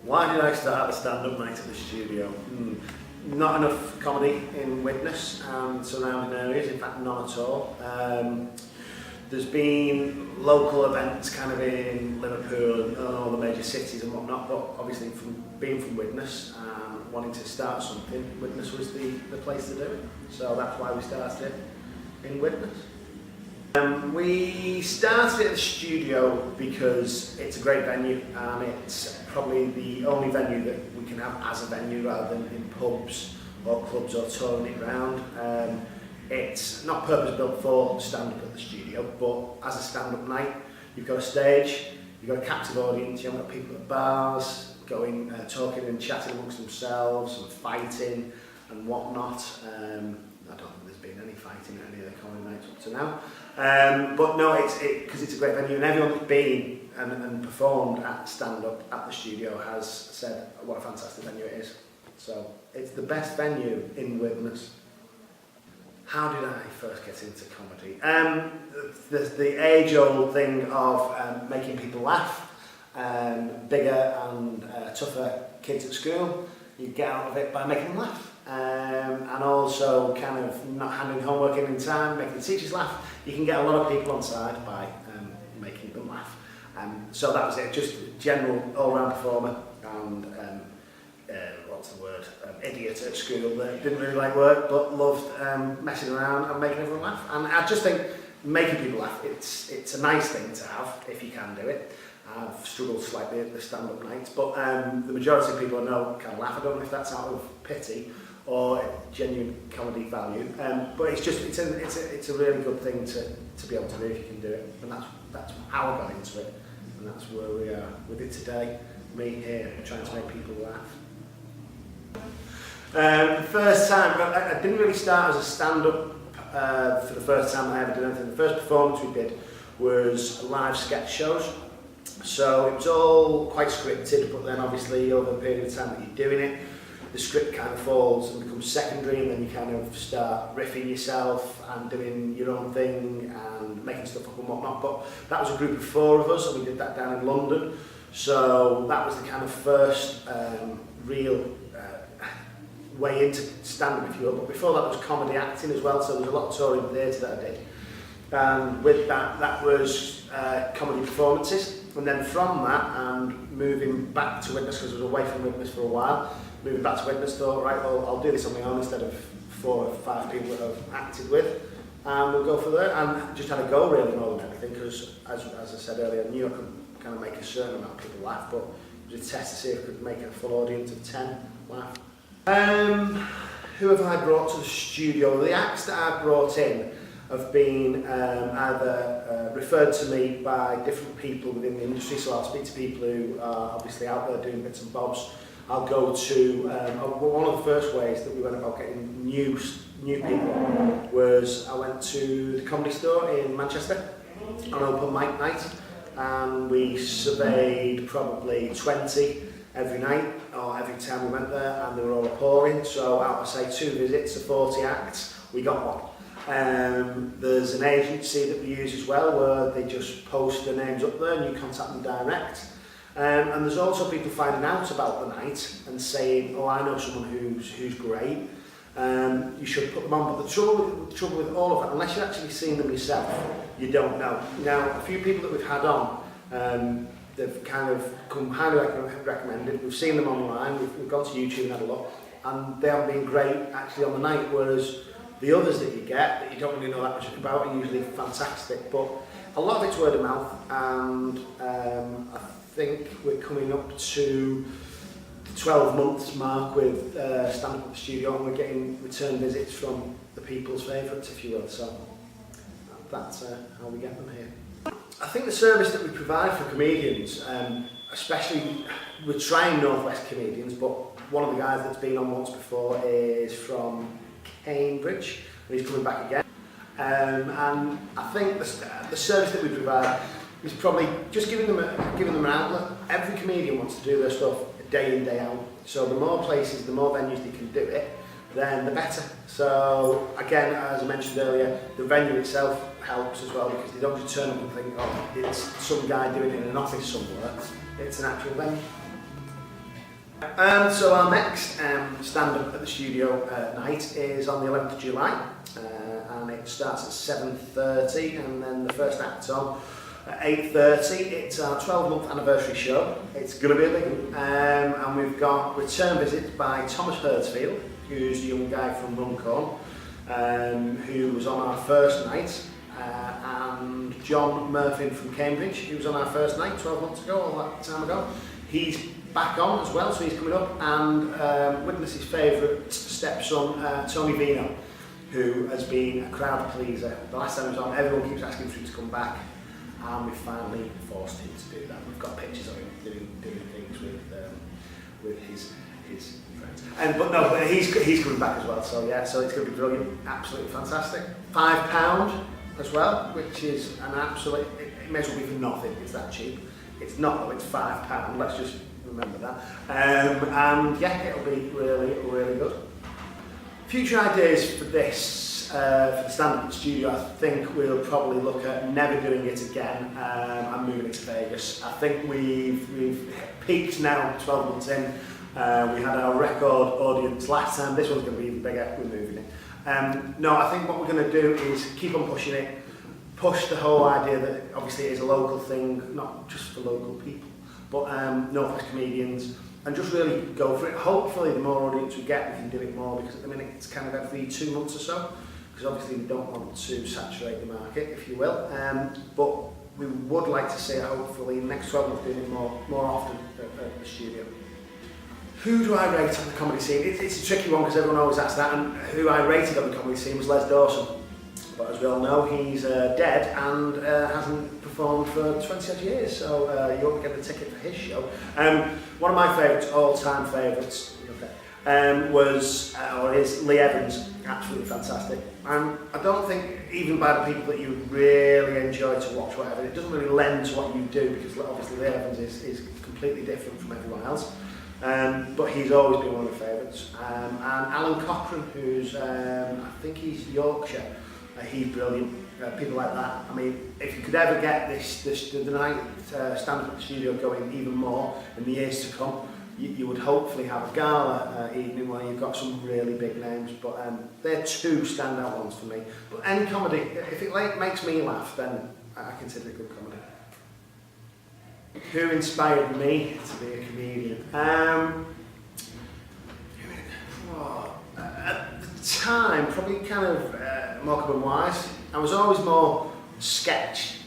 Why did I start a stand-up night at the studio? Not enough comedy in Widnes and surrounding areas, in fact none at all. There's been local events kind of in Liverpool and all the major cities and whatnot, but obviously from being from Widnes and wanting to start something, Widnes was the place to do it. So that's why we started in Widnes. We started at the studio because it's a great venue and it's probably the only venue that we can have as a venue rather than in pubs or clubs or touring it around. It's not purpose built for stand-up at the studio, but as a stand-up night, you've got a stage, you've got a captive audience, you've got people at bars going, talking and chatting amongst themselves and fighting and whatnot. I don't think there's been any fighting at any of the comedy nights up to now. But no, because it's a great venue and everyone that's been and performed at stand-up at the studio has said what a fantastic venue it is. So it's the best venue in Widnes. How did I first get into comedy? The age-old thing of making people laugh, bigger and tougher kids at school, you get out of it by making them laugh. And also kind of not handing homework in time, making the teachers laugh. You can get a lot of people on side by making them laugh. So that was it, just general all-round performer and what's the word, idiot at school that didn't really like work but loved messing around and making everyone laugh. And I just think making people laugh, it's a nice thing to have if you can do it. I've struggled slightly at the stand-up nights, but the majority of people I know can laugh. I don't know if that's out of pity or genuine comedy value, but it's a really good thing to be able to do if you can do it, and that's how I got into it, and that's where we are with it today. Me here trying to make people laugh. The first time, I didn't really start as a stand-up for the first time I ever did anything. The first performance we did was live sketch shows. So it was all quite scripted, but then obviously over the period of time that you're doing it, the script kind of falls and becomes secondary, and then you kind of start riffing yourself and doing your own thing and making stuff up and whatnot. But that was a group of 4 of us, and we did that down in London. So that was the kind of first real way into stand-up, if you will. But before that was comedy acting as well, so there was a lot of touring theatre that I did. And with that was comedy performances. And then from that, and moving back to Widnes, because I was away from Widnes for a while, moving back to Widnes, thought, right, well, I'll do this on my own instead of 4 or 5 people that I've acted with, and we'll go for that. And just had a go really more than anything, because as I said earlier, I knew I could kind of make a certain amount of people laugh, but it was a test to see if I could make a full audience of 10 laugh. Who have I brought to the studio? The acts that I've brought in have been either referred to me by different people within the industry, so I'll speak to people who are obviously out there doing bits and bobs. I'll go to, one of the first ways that we went about getting new people was I went to the Comedy Store in Manchester on open mic night, and we surveyed probably 20 every night or every time we went there, and they were all appalling. So out of say 2 visits to 40 acts, we got one. There's an agency that we use as well where they just post their names up there and you contact them direct. And there's also people finding out about the night and saying, oh, I know someone who's great, you should put them on. But the trouble with all of that, unless you've actually seen them yourself, you don't know. Now, a few people that we've had on, they've kind of come highly recommended. We've seen them online, we've gone to YouTube and had a look, and they haven't been great actually on the night, whereas the others that you get, that you don't really know that much about, are usually fantastic. But a lot of it's word of mouth, and I think we're coming up to the 12 months mark with stand-up at the studio, and we're getting return visits from the people's favourites, if you will. So that's how we get them here. I think the service that we provide for comedians, especially we're trying Northwest comedians, but one of the guys that's been on once before is from Cambridge, and he's coming back again. And I think the service that we provide is probably just giving them an outlet. Every comedian wants to do their stuff day in, day out. So the more places, the more venues they can do it, then the better. So again, as I mentioned earlier, the venue itself helps as well, because they don't just turn up and think, oh, it's some guy doing it in an office somewhere. It's an actual venue. So our next stand-up at the studio night is on the 11th of July, and it starts at 7:30, and then the first act's on at 8:30. It's our 12-month anniversary show. It's going to be a big one, and we've got return visits by Thomas Hertzfield, who's a young guy from Runcorn, who was on our first night, and John Murphy from Cambridge, who was on our first night 12 months ago, all that time ago. He's back on as well, so he's coming up, and witness his favourite stepson, Tony Vino, who has been a crowd pleaser. The last time he was on, everyone keeps asking for him to come back, and we finally forced him to do that. We've got pictures of him doing things with his friends. But no, he's coming back as well, so yeah, so it's going to be brilliant, absolutely fantastic. £5 as well, which is an absolute, it may as well be for nothing, it's that cheap. It's not though, it's £5, let's just remember that. And yeah, it'll be really, really good. Future ideas for this, for the stand-up at the studio, I think we'll probably look at never doing it again and moving it to Vegas. I think we've peaked now 12 months in. We had our record audience last time, this one's going to be even bigger, we're moving it. No, I think what we're going to do is keep on pushing it, push the whole idea that obviously it is a local thing, not just for local people, but North West comedians, and just really go for it. Hopefully the more audience we get, we can do it more, because at the minute it's kind of every 2 months or so, because obviously we don't want to saturate the market, if you will, but we would like to see it hopefully in the next 12 months doing it more often at the studio. Who do I rate on the comedy scene? It's a tricky one because everyone always asks that, and who I rated on the comedy scene was Les Dawson. But as we all know, he's dead and hasn't performed for 20 odd years, so you won't get a ticket for his show. One of my favourites, all-time favourites, was, or is, Lee Evans. Absolutely fantastic. And I don't think, even by the people that you really enjoy to watch, whatever, it doesn't really lend to what you do, because obviously Lee Evans is completely different from everyone else. But he's always been one of my favourites. And Alan Cochrane, who's, I think he's Yorkshire, he's brilliant. People like that. I mean, if you could ever get the night stand-up at the studio going even more in the years to come, you would hopefully have a gala evening where you've got some really big names. But they're two standout ones for me. But any comedy, if it makes me laugh, then I consider it good comedy. Who inspired me to be a comedian? At the time, probably kind of Morecambe and Wise. I was always more sketch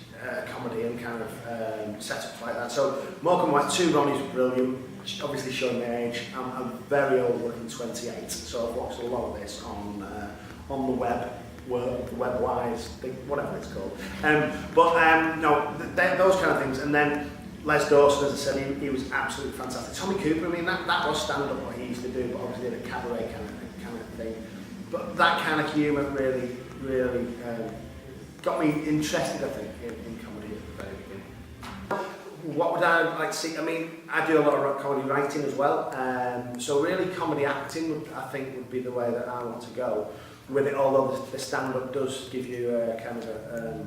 comedy and kind of setups like that. So Morecambe and Wise, Two Ronnies were brilliant, obviously showing my age. I'm very old, looking 28, so I've watched a lot of this on the web. The web wise, whatever it's called. No, those kind of things. And then Les Dawson, as I said, he was absolutely fantastic. Tommy Cooper, I mean, that was stand-up what he used to do, but obviously in a cabaret kind of thing. But that kind of humour really got me interested, I think, in comedy at the very beginning. What would I like to see? I mean, I do a lot of comedy writing as well, so really comedy acting, I think, would be the way that I want to go with it, although the stand-up does give you a kind of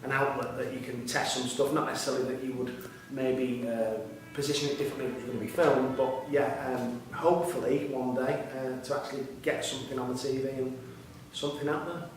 an outlet that you can test some stuff, not necessarily that you would maybe position it differently if you're going to be filmed, but yeah, hopefully one day to actually get something on the TV and something out there.